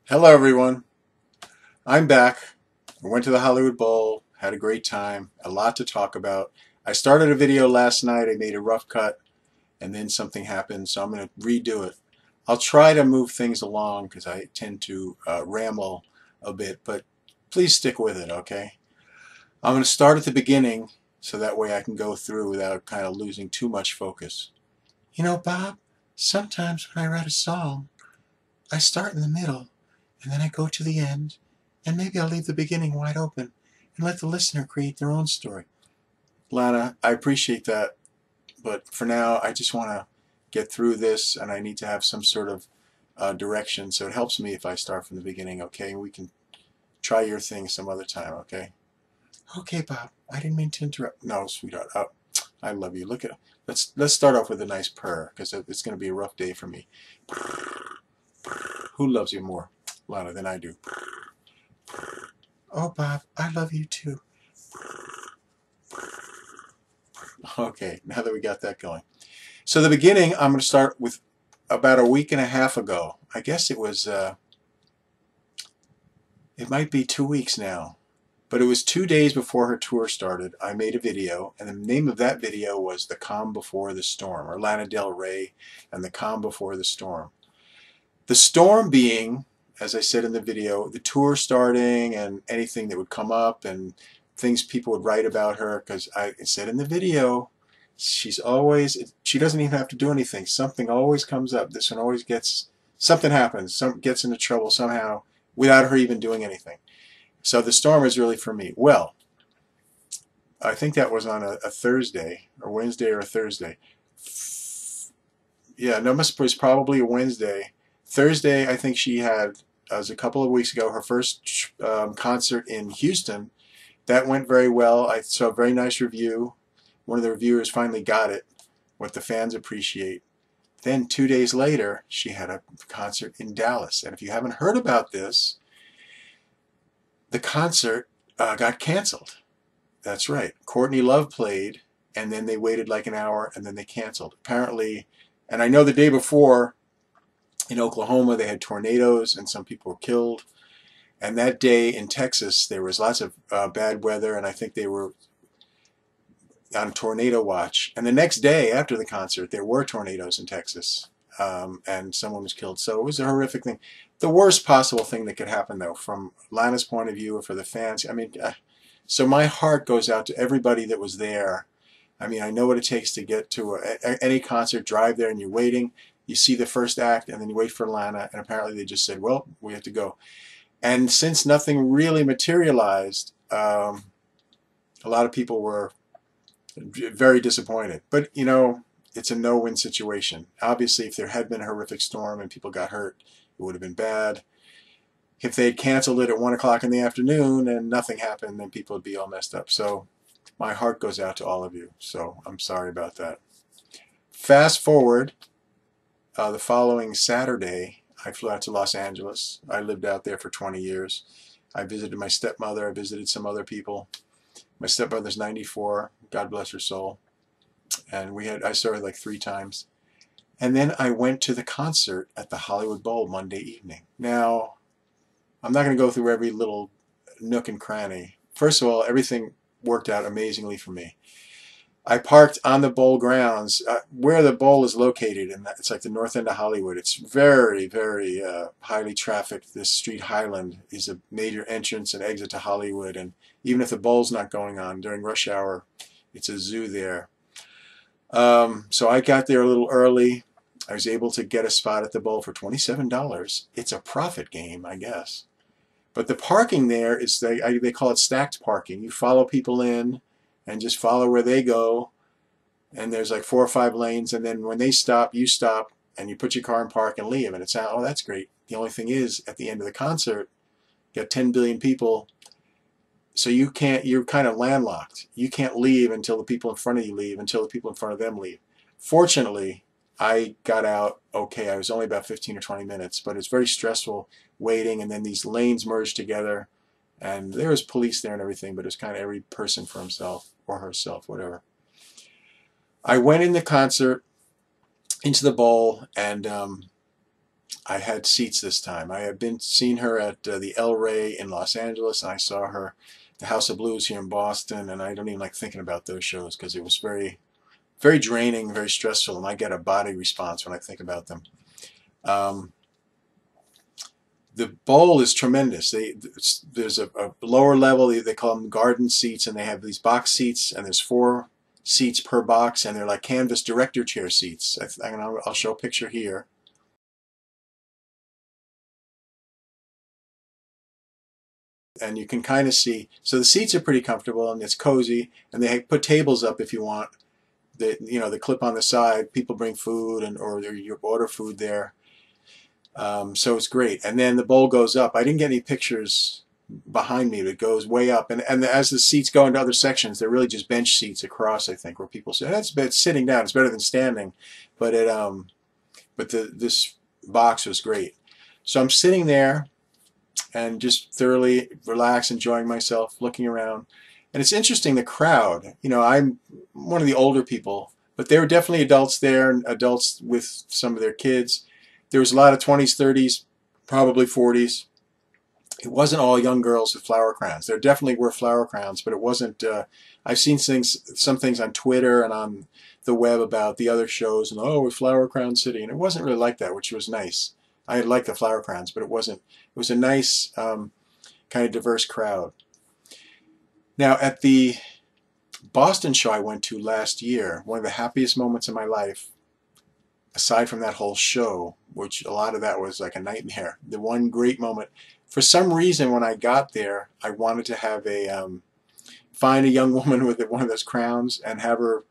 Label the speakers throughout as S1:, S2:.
S1: Hello everyone, I'm back. I went to the Hollywood Bowl, had a great time, a lot to talk about. I started a video last night, I made a rough cut, and then something happened, so I'm going to redo it. I'll try to move things along because I tend to ramble a bit, but please stick with it, okay? I'm going to start at the beginning so that way I can go through without kind of losing too much focus. You know, Bob, sometimes when I write a song, I start in the middle and then I go to the end, and maybe I'll leave the beginning wide open and let the listener create their own story. Lana, I appreciate that, but for now, I just want to get through this, and I need to have some sort of direction, so it helps me if I start from the beginning, okay? We can try your thing some other time, okay? Okay, Bob, I didn't mean to interrupt. No, sweetheart, I love you. Look at let's start off with a nice purr, because it's going to be a rough day for me. Who loves you more, Lana, than I do? Oh, Bob, I love you too. Okay, now that we got that going. So the beginning, I'm going to start with about a week and a half ago. I guess it was, it might be 2 weeks now. But it was 2 days before her tour started. I made a video, and the name of that video was The Calm Before the Storm, or Lana Del Rey and The Calm Before the Storm. The storm being, as I said in the video, the tour starting and anything that would come up and things people would write about her, because I said in the video, she doesn't even have to do anything. Something always comes up. This one always something happens, gets into trouble somehow without her even doing anything. So the storm is really for me. Well, I think that was on a Thursday, or Wednesday or a Thursday. Yeah, no, it was probably a Wednesday. Thursday, I think she had, was a couple of weeks ago, her first concert in Houston. That went very well. I saw a very nice review. One of the reviewers finally got it, what the fans appreciate. Then 2 days later, she had a concert in Dallas. And if you haven't heard about this, the concert got canceled. That's right. Courtney Love played, and then they waited like an hour, and then they canceled. Apparently, and I know the day before in Oklahoma they had tornadoes, and some people were killed. And that day in Texas, there was lots of bad weather, and I think they were on tornado watch. And the next day after the concert, there were tornadoes in Texas, and someone was killed. So it was a horrific thing. The worst possible thing that could happen, though, from Lana's point of view or for the fans. I mean, so my heart goes out to everybody that was there. I mean, I know what it takes to get to any concert, drive there, and you're waiting. You see the first act, and then you wait for Lana, and apparently they just said, well, we have to go. And since nothing really materialized, a lot of people were very disappointed. But, you know, it's a no-win situation. Obviously, if there had been a horrific storm and people got hurt, it would have been bad. If they had canceled it at 1 o'clock in the afternoon and nothing happened, then people would be all messed up. So my heart goes out to all of you. So I'm sorry about that. Fast forward, the following Saturday, I flew out to Los Angeles. I lived out there for 20 years. I visited my stepmother. I visited some other people. My stepmother's 94. God bless her soul. And I saw her like 3 times. And then I went to the concert at the Hollywood Bowl Monday evening. Now, I'm not going to go through every little nook and cranny. First of all, everything worked out amazingly for me. I parked on the bowl grounds where the bowl is located, and it's like the north end of Hollywood. It's very, very highly trafficked. This street Highland is a major entrance and exit to Hollywood, and even if the bowl's not going on during rush hour, it's a zoo there. So I got there a little early. I was able to get a spot at the bowl for $27. It's a profit game, I guess. But the parking there is, they call it stacked parking. You follow people in and just follow where they go. And there's like 4 or 5 lanes. And then when they stop, you stop and you put your car in park and leave. And it's, oh, that's great. The only thing is, at the end of the concert, you got 10 billion people. So you're kind of landlocked. You can't leave until the people in front of you leave, until the people in front of them leave. Fortunately, I got out okay. I was only about 15 or 20 minutes, but it's very stressful waiting, and then these lanes merge together, and there was police there and everything, but it was kind of every person for himself or herself, whatever. I went in the concert, into the bowl, and I had seats this time. I had seen her at the El Rey in Los Angeles, and I saw her at the House of Blues here in Boston, and I don't even like thinking about those shows because it was very, very draining, very stressful, and I get a body response when I think about them. Um, the bowl is tremendous. There's a lower level, they call them garden seats, and they have these box seats, and there's 4 seats per box, and they're like canvas director chair seats. I'll show a picture here. And you can kind of see, so the seats are pretty comfortable and it's cozy, and they put tables up if you want. The clip on the side, people bring food or you order food there. So it's great. And then the bowl goes up. I didn't get any pictures behind me, but it goes way up. And as the seats go into other sections, they're really just bench seats across, I think, where people say, that's better, sitting down, it's better than standing. But this box was great. So I'm sitting there and just thoroughly relaxed, enjoying myself, looking around. And it's interesting, the crowd. I'm one of the older people, but there were definitely adults there, and adults with some of their kids. There was a lot of 20s, 30s, probably 40s. It wasn't all young girls with flower crowns. There definitely were flower crowns, but it wasn't. I've seen some things on Twitter and on the web about the other shows, and we're Flower Crown City, and it wasn't really like that, which was nice. I liked the flower crowns, but it wasn't. It was a nice kind of diverse crowd. Now, at the Boston show I went to last year, one of the happiest moments of my life, aside from that whole show, which a lot of that was like a nightmare, the one great moment, for some reason when I got there, I wanted to have find a young woman with one of those crowns and have her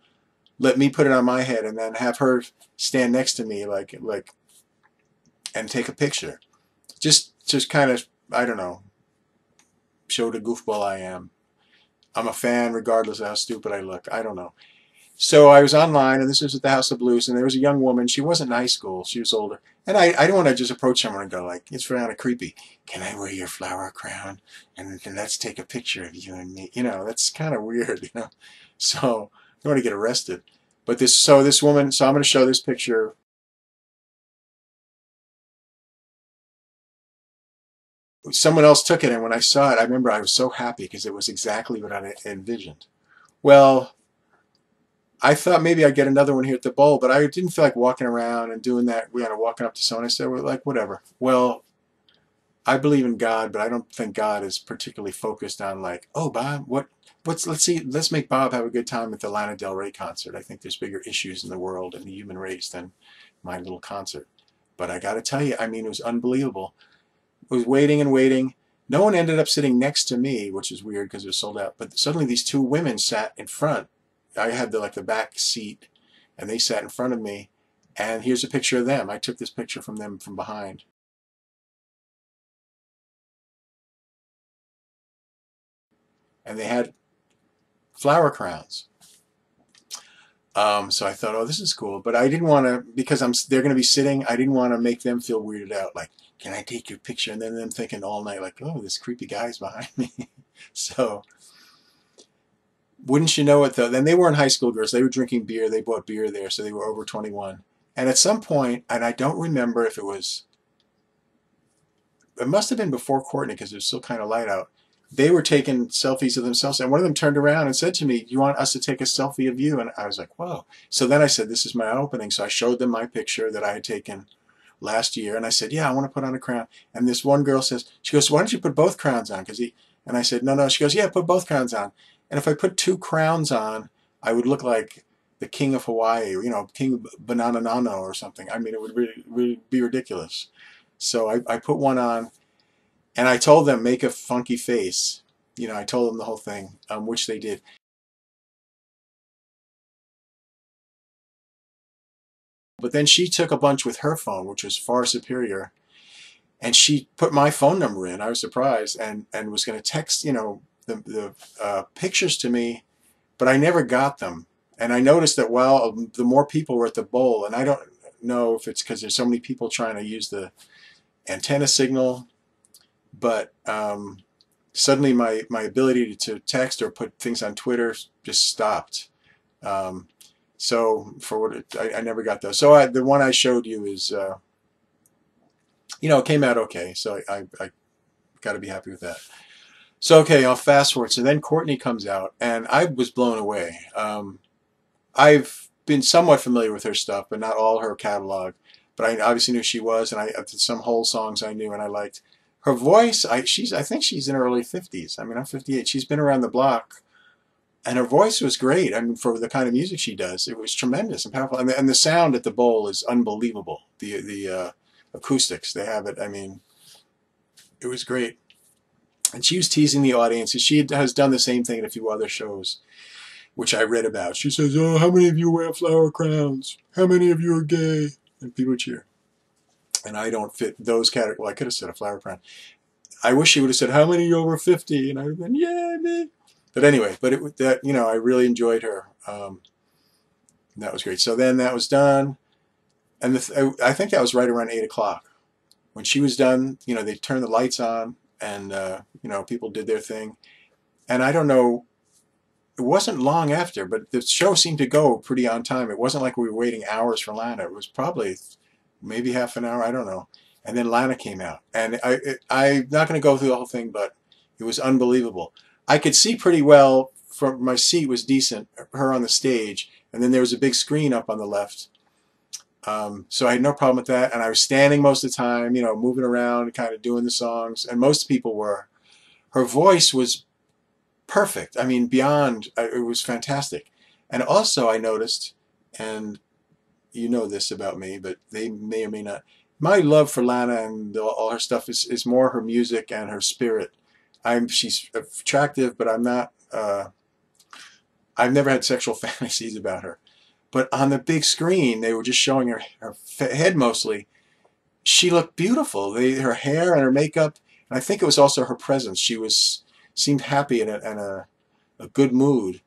S1: let me put it on my head, and then have her stand next to me and take a picture. Just kind of, I don't know, show the goofball I am. I'm a fan regardless of how stupid I look. I don't know. So I was online, and this was at the House of Blues, and there was a young woman. She wasn't in high school. She was older. And I don't want to just approach someone and go like, it's kind of creepy. Can I wear your flower crown? And let's take a picture of you and me. That's kind of weird, So I don't want to get arrested. But this woman, so I'm going to show this picture. Someone else took it, and when I saw it, I remember I was so happy because it was exactly what I envisioned. Well, I thought maybe I'd get another one here at the bowl, but I didn't feel like walking around and doing that. Walking up to someone. I said, well, like, whatever. Well, I believe in God, but I don't think God is particularly focused on like, oh, Bob, let's make Bob have a good time at the Lana Del Rey concert. I think there's bigger issues in the world and the human race than my little concert. But I got to tell you, I mean, it was unbelievable. I was waiting and waiting. No one ended up sitting next to me, which is weird because it was sold out. But suddenly these 2 women sat in front. I had the back seat, and they sat in front of me. And here's a picture of them. I took this picture from them from behind. And they had flower crowns. So I thought, oh, this is cool. But I didn't want to, because they're going to be sitting, I didn't want to make them feel weirded out. Like, can I take your picture? And then them thinking all night, like, oh, this creepy guy's behind me. So, wouldn't you know it, though? Then they weren't high school girls. They were drinking beer. They bought beer there, so they were over 21. And at some point, and I don't remember if it must have been before Courtney because it was still kind of light out. They were taking selfies of themselves, and one of them turned around and said to me, do you want us to take a selfie of you? And I was like, whoa. So then I said, this is my opening. So I showed them my picture that I had taken last year, and I said, yeah, I want to put on a crown. And this one girl says, she goes, why don't you put both crowns on? And I said, no. She goes, yeah, put both crowns on. And if I put 2 crowns on, I would look like the king of Hawaii, or King Banana Nano or something. I mean, it would really be ridiculous. So I put one on, and I told them, make a funky face. I told them the whole thing, which they did. But then she took a bunch with her phone, which was far superior, and she put my phone number in. I was surprised, and was going to text, the pictures to me, but I never got them. And I noticed that while the more people were at the bowl, and I don't know if it's because there's so many people trying to use the antenna signal, but suddenly my ability to text or put things on Twitter just stopped. So for what I never got those. So the one I showed you is it came out okay. So I got to be happy with that. So, okay, I'll fast forward. So then Courtney comes out, and I was blown away. I've been somewhat familiar with her stuff, but not all her catalog. But I obviously knew she was, and some whole songs I knew and I liked. Her voice, I think she's in her early 50s. I mean, I'm 58. She's been around the block, and her voice was great. I mean, for the kind of music she does, it was tremendous and powerful. And the sound at the bowl is unbelievable. The acoustics they have it. I mean, it was great. And she was teasing the audience. She has done the same thing in a few other shows, which I read about. She says, "Oh, how many of you wear flower crowns? How many of you are gay?" And people cheer. And I don't fit those categories. Well, I could have said a flower crown. I wish she would have said, "How many of you over 50?" And I would have been, "Yeah, me." But anyway, I really enjoyed her. That was great. So then that was done, and I think that was right around 8 o'clock when she was done. They turned the lights on, and people did their thing. And I don't know. It wasn't long after, but the show seemed to go pretty on time. It wasn't like we were waiting hours for Lana. It was probably maybe half an hour. I don't know. And then Lana came out, and I'm not going to go through the whole thing, but it was unbelievable. I could see pretty well from my seat was decent, her on the stage, and then there was a big screen up on the left. So I had no problem with that, and I was standing most of the time, moving around, kind of doing the songs, and most people were. Her voice was perfect. I mean, beyond, it was fantastic. And also I noticed, and you know this about me, but they may or may not, my love for Lana and all her stuff is more her music and her spirit. She's attractive, but I'm not, I've never had sexual fantasies about her. But on the big screen, they were just showing her head mostly. She looked beautiful. Her hair and her makeup, and I think it was also her presence. Seemed happy and a good mood.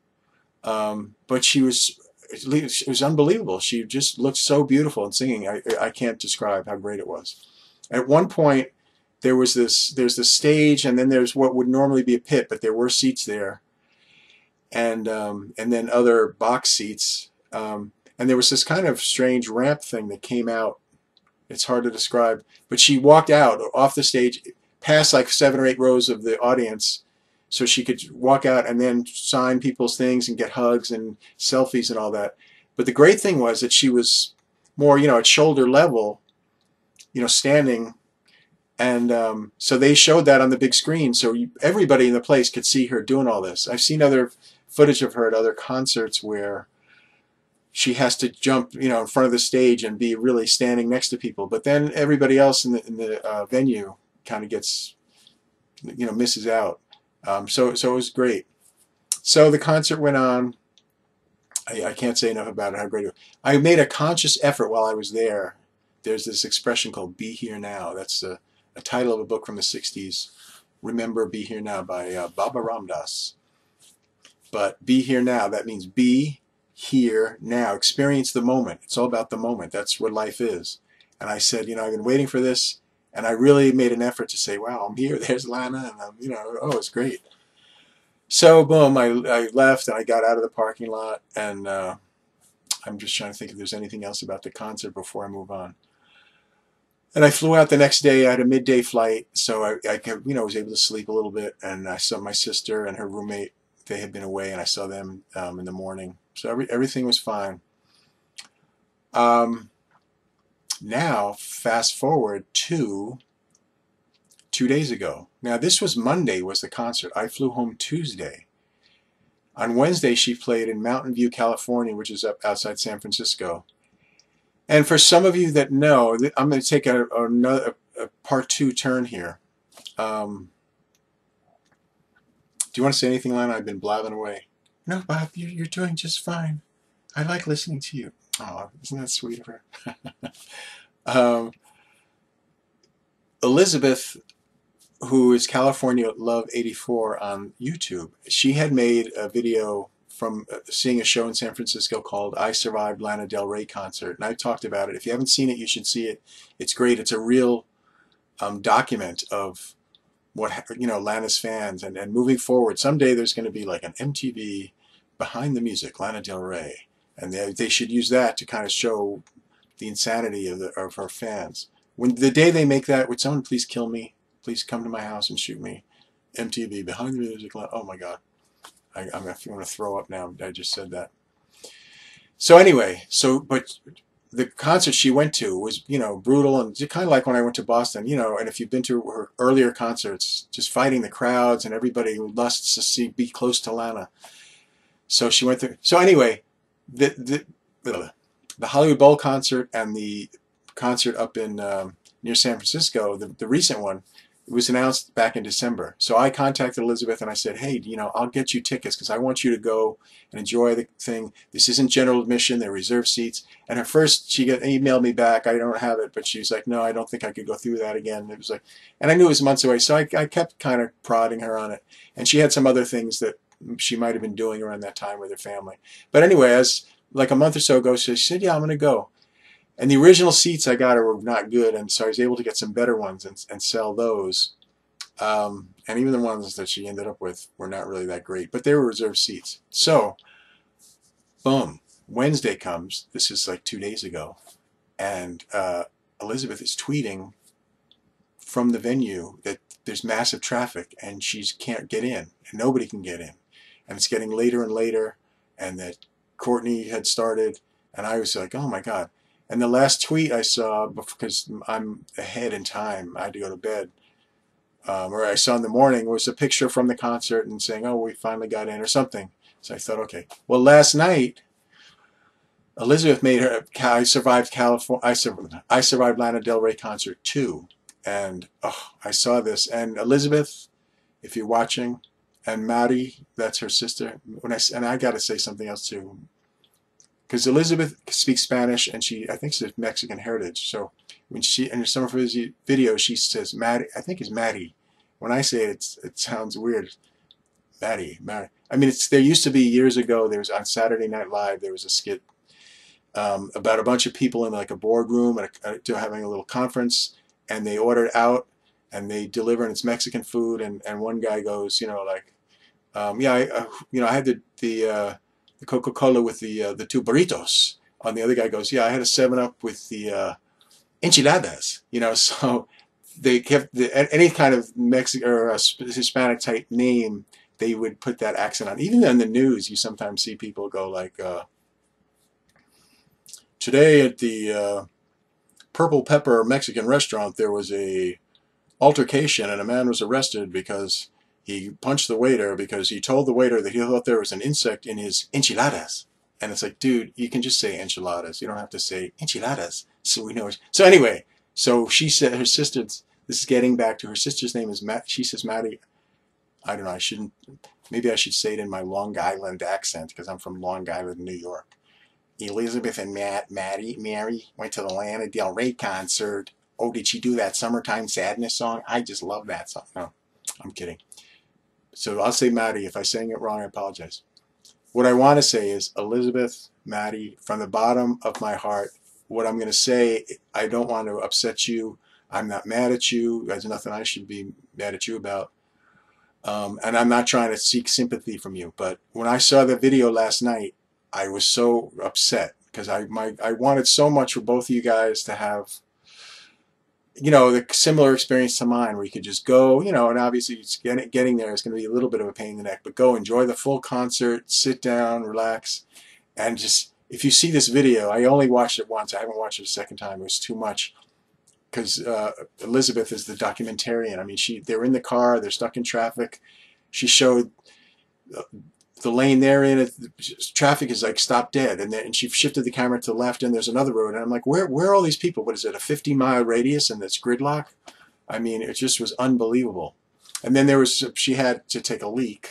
S1: But it was unbelievable. She just looked so beautiful and singing. I can't describe how great it was. At one point, there's the stage, and then there's what would normally be a pit, but there were seats there, and then other box seats. And there was this kind of strange ramp thing that came out. It's hard to describe, but she walked out off the stage, past like 7 or 8 rows of the audience, so she could walk out and then sign people's things and get hugs and selfies and all that. But the great thing was that she was more, at shoulder level, standing. And so they showed that on the big screen, so everybody in the place could see her doing all this. I've seen other footage of her at other concerts where she has to jump, in front of the stage and be really standing next to people. But then everybody else in the venue kind of gets, misses out. So it was great. So the concert went on. I can't say enough about it, how great it was. I made a conscious effort while I was there. There's this expression called "Be Here Now." That's a title of a book from the 60s. Remember, Be Here Now by Baba Ram Dass. But be here now, that means be here now. Experience the moment. It's all about the moment. That's what life is. And I said, I've been waiting for this. And I really made an effort to say, wow, I'm here. There's Lana. And oh, it's great. So, boom, I left and I got out of the parking lot. And I'm just trying to think if there's anything else about the concert before I move on. And I flew out the next day. I had a midday flight. So I was able to sleep a little bit. And I saw my sister and her roommate. They had been away, and I saw them in the morning. So everything was fine. Now, fast forward to 2 days ago. Now, this was Monday, was the concert. I flew home Tuesday. On Wednesday, she played in Mountain View, California, which is up outside San Francisco. And for some of you that know, I'm going to take a part 2 turn here. Do you want to say anything, Lana? I've been blabbing away. No, Bob, you're doing just fine. I like listening to you. Oh, isn't that sweet of her? Elizabeth, who is California Love 84 on YouTube, she had made a video from seeing a show in San Francisco called I Survived Lana Del Rey Concert. And I've talked about it. If you haven't seen it, you should see it. It's great. It's a real document of what, Lana's fans, and moving forward, someday there's going to be like an MTV Behind the Music, Lana Del Rey, and they should use that to kind of show the insanity of her fans. When the day they make that, would someone please kill me? Please come to my house and shoot me. MTV, behind the music line. Oh my God. I'm going to throw up now. I just said that. So anyway, but the concert she went to was, brutal, and kind of like when I went to Boston, and if you've been to her earlier concerts, just fighting the crowds and everybody who lusts to be close to Lana. So she went there. So anyway, the Hollywood Bowl concert and the concert up in near San Francisco, the recent one, it was announced back in December. So I contacted Elizabeth and I said, hey, I'll get you tickets because I want you to go and enjoy the thing. This isn't general admission. They're reserved seats. And at first, she emailed me back. I don't have it. But she was like, no, I don't think I could go through that again. It was like, and I knew it was months away. So I kept kind of prodding her on it. And she had some other things that she might have been doing around that time with her family. But anyway, as like a month or so ago, she said, yeah, I'm going to go. And the original seats I got her were not good, and so I was able to get some better ones and sell those. And even the ones that she ended up with were not really that great, but they were reserved seats. So, boom, Wednesday comes. This is like 2 days ago, and Elizabeth is tweeting from the venue that there's massive traffic and she can't get in, and nobody can get in, and it's getting later and later, and that Courtney had started, and I was like, oh my God. And the last tweet I saw, because I'm ahead in time, I had to go to bed, or I saw in the morning, was a picture from the concert and saying, oh, we finally got in or something. So I thought, okay. Well, last night, Elizabeth made her, I survived I survived Lana Del Rey concert too. And I saw this. And Elizabeth, if you're watching, and Maddie, that's her sister. And I got to say something else too. Because Elizabeth speaks Spanish, and I think she's Mexican heritage. So when in some of her videos, she says Maddie. I think it's Maddie. When I say it, it sounds weird. Maddie. I mean, there used to be years ago. There was on Saturday Night Live. There was a skit about a bunch of people in like a boardroom and having a little conference, and they ordered out, and they deliver, and it's Mexican food, and one guy goes, yeah, I had the Coca-Cola with the two burritos. And the other guy goes, yeah, I had a 7-Up with the enchiladas. So they kept any kind of Mexican or Hispanic type name, they would put that accent on. Even in the news, you sometimes see people go like, today at the Purple Pepper Mexican restaurant, there was a altercation and a man was arrested because he punched the waiter because he told the waiter that he thought there was an insect in his enchiladas. And it's like, dude, you can just say enchiladas. You don't have to say enchiladas. So we know. So anyway, so she said her sister, this is getting back to her sister's name is Matt. She says Maddie. I don't know. Maybe I should say it in my Long Island accent because I'm from Long Island, New York. Elizabeth and Mary went to the Lana Del Rey concert. Oh, did she do that Summertime Sadness song? I just love that song. No, I'm kidding. So I'll say Maddie. If I sang it wrong, I apologize. What I want to say is, Elizabeth, Maddie, from the bottom of my heart, what I'm going to say, I don't want to upset you. I'm not mad at you. There's nothing I should be mad at you about. And I'm not trying to seek sympathy from you. But when I saw the video last night, I was so upset because I wanted so much for both of you guys to have, the similar experience to mine, where you could just go, and obviously it's getting there is going to be a little bit of a pain in the neck, but go enjoy the full concert, sit down, relax, and just, if you see this video, I only watched it once. I haven't watched it a second time. It was too much because Elizabeth is the documentarian. I mean, they're in the car, they're stuck in traffic. She showed the lane they're in, traffic is like stopped dead, and she shifted the camera to the left, and there's another road, and I'm like, where are all these people? What is it, a 50-mile radius, and that's gridlock? I mean, it just was unbelievable. And then she had to take a leak,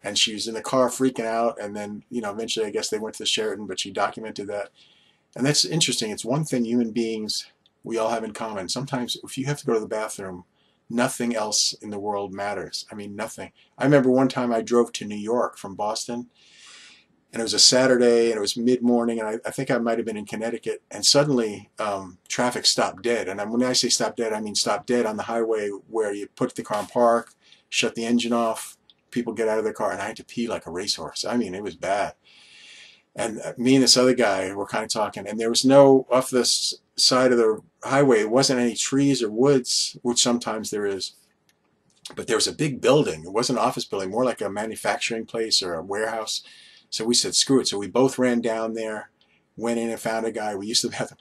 S1: and she was in the car freaking out, and then, eventually I guess they went to the Sheraton, but she documented that. And that's interesting. It's one thing human beings, we all have in common. Sometimes if you have to go to the bathroom, nothing else in the world matters. I mean, nothing. I remember one time I drove to New York from Boston, and it was a Saturday, and it was mid-morning, and I think I might have been in Connecticut, and suddenly traffic stopped dead. And when I say stop dead, I mean stop dead on the highway where you put the car in park, shut the engine off, people get out of their car, and I had to pee like a racehorse. I mean, it was bad. And me and this other guy were kind of talking, and there was no, off this side of the highway, there wasn't any trees or woods, which sometimes there is, but there was a big building. It wasn't an office building, more like a manufacturing place or a warehouse. So we said, screw it. So we both ran down there, went in and found a guy. We used to have,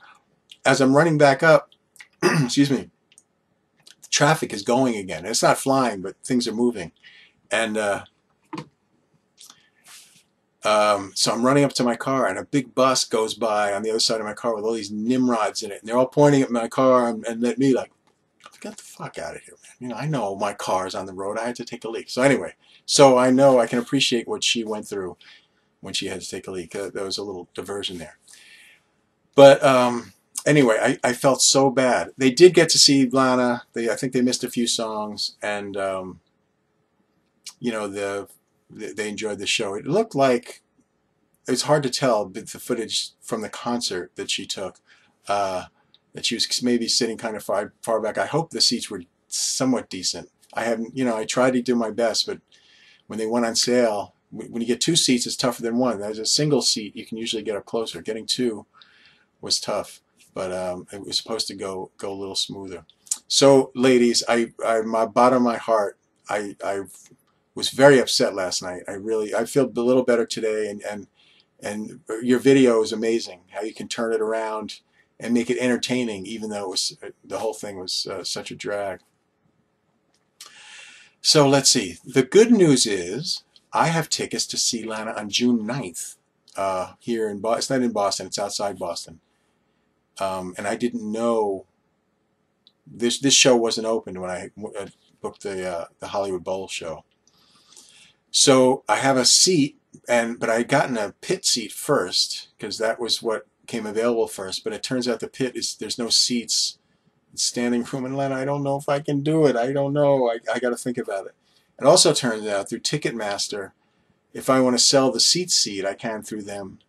S1: as I'm running back up, excuse me, the traffic is going again. It's not flying, but things are moving. And so I'm running up to my car, and a big bus goes by on the other side of my car with all these Nimrods in it. And they're all pointing at my car and at me like, get the fuck out of here, man. You know, I know my car's on the road. I had to take a leak. So anyway, so I know I can appreciate what she went through when she had to take a leak. There was a little diversion there. But anyway, I felt so bad. They did get to see Lana. I think they missed a few songs, and you know, they enjoyed the show. It looked like, it's hard to tell, but the footage from the concert that she took, that she was maybe sitting kind of far back. I hope the seats were somewhat decent. I haven't, you know, I tried to do my best, but when they went on sale, when you get 2 seats, it's tougher than 1. There's a single seat, you can usually get up closer. Getting 2 was tough, but it was supposed to go a little smoother. So, ladies, my bottom of my heart, I was very upset last night. I feel a little better today, and your video is amazing. How you can turn it around and make it entertaining, even though the whole thing was such a drag. So let's see. The good news is I have tickets to see Lana on June 9th here in Boston. It's not in Boston. It's outside Boston. And I didn't know this show wasn't open when I booked the Hollywood Bowl show. So I have a seat, but I had gotten a pit seat first because that was what came available first. But it turns out the pit there's no seats, it's standing room. And Lana, I don't know if I can do it. I don't know. I got to think about it. It also turns out through Ticketmaster, if I want to sell the seat, I can through them,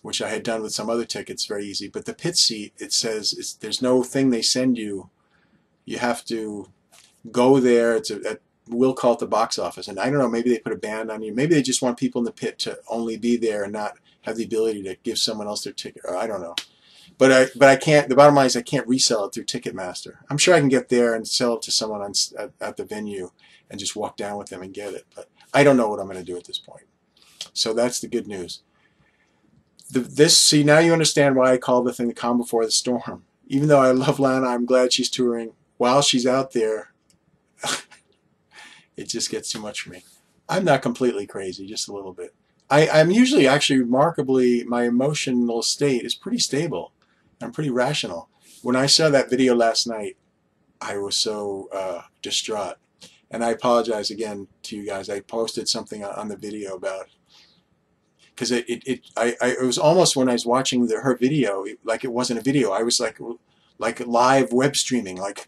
S1: which I had done with some other tickets, very easy. But the pit seat, it says there's no thing they send you. You have to go there. We'll call it the box office. And I don't know, maybe they put a ban on you. Maybe they just want people in the pit to only be there and not have the ability to give someone else their ticket. Or I don't know. But I can't, the bottom line is I can't resell it through Ticketmaster. I'm sure I can get there and sell it to someone at the venue and just walk down with them and get it. But I don't know what I'm going to do at this point. So that's the good news. See, now you understand why I call the thing the calm before the storm. Even though I love Lana, I'm glad she's touring. While she's out there, it just gets too much for me. I'm not completely crazy, just a little bit. I'm usually actually remarkably, my emotional state is pretty stable. I'm pretty rational. When I saw that video last night, I was so distraught. And I apologize again to you guys. I posted something on the video about, because it was almost when I was watching her video, like it wasn't a video. I was like live web streaming. Like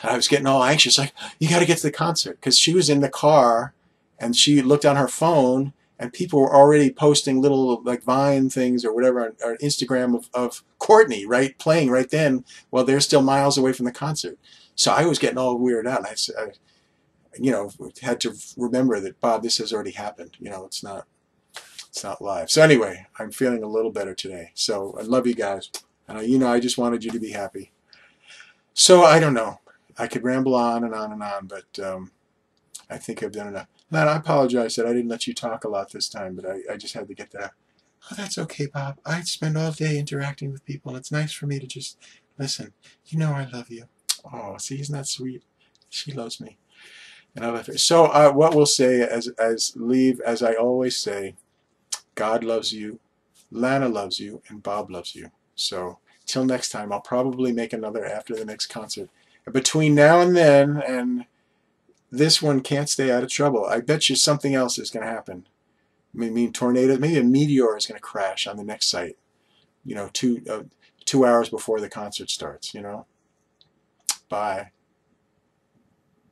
S1: I was getting all anxious. Like, you got to get to the concert, because she was in the car and she looked on her phone and people were already posting little like Vine things or whatever on Instagram of Courtney, right, playing right then while they're still miles away from the concert. So I was getting all weirded out. And I you know, had to remember that, Bob, this has already happened. You know, it's not live. So anyway, I'm feeling a little better today. So I love you guys. And you know, I just wanted you to be happy. So I don't know. I could ramble on and on and on, but I think I've done enough. Matt, I apologize that I didn't let you talk a lot this time, but I just had to get that. Oh, that's okay, Bob. I spend all day interacting with people, and it's nice for me to just listen. You know I love you. Oh, see, isn't that sweet? She loves me. And I love her. So what we'll say as I always say, God loves you, Lana loves you, and Bob loves you. So till next time, I'll probably make another after the next concert. Between now and then, and this one can't stay out of trouble. I bet you something else is going to happen. I mean, tornado, maybe a meteor is going to crash on the next site. You know, 2 hours before the concert starts, you know. Bye.